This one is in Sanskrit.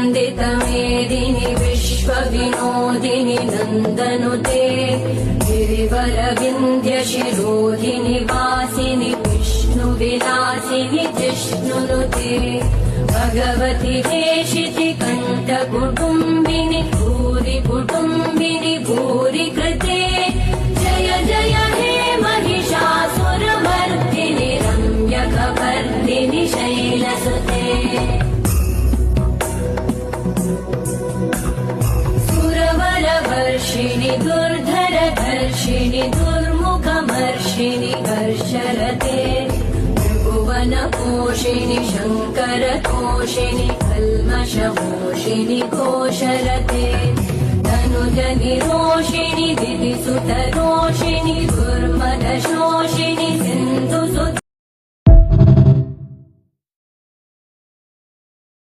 वन्दितमेदिनि विश्वविनोदिनि नन्दनुते गिरिवरविन्द्यशिरोधिनि वासिनि विष्णुविलासिनि जिष्णुनुते भगवति हेशिति कण्ठकुटुम्बिनि भूरि कुटुम्बिनि भूरि कृते जय जय हे महिषासुरमर्दिनि रम्यकपर्दिनि शैलसुते सुरवरवर्षिणि दुर्धरधर्षिणि दुर्मुखमर्षिणि हर्षरते भुवनपोषिणि शङ्करतोषिणि कल्मषमोषिणि घोषरते तनुजनिरोषिणि दिविसुतरोषिणि दुर्मदशोषिणि सिन्धुसुते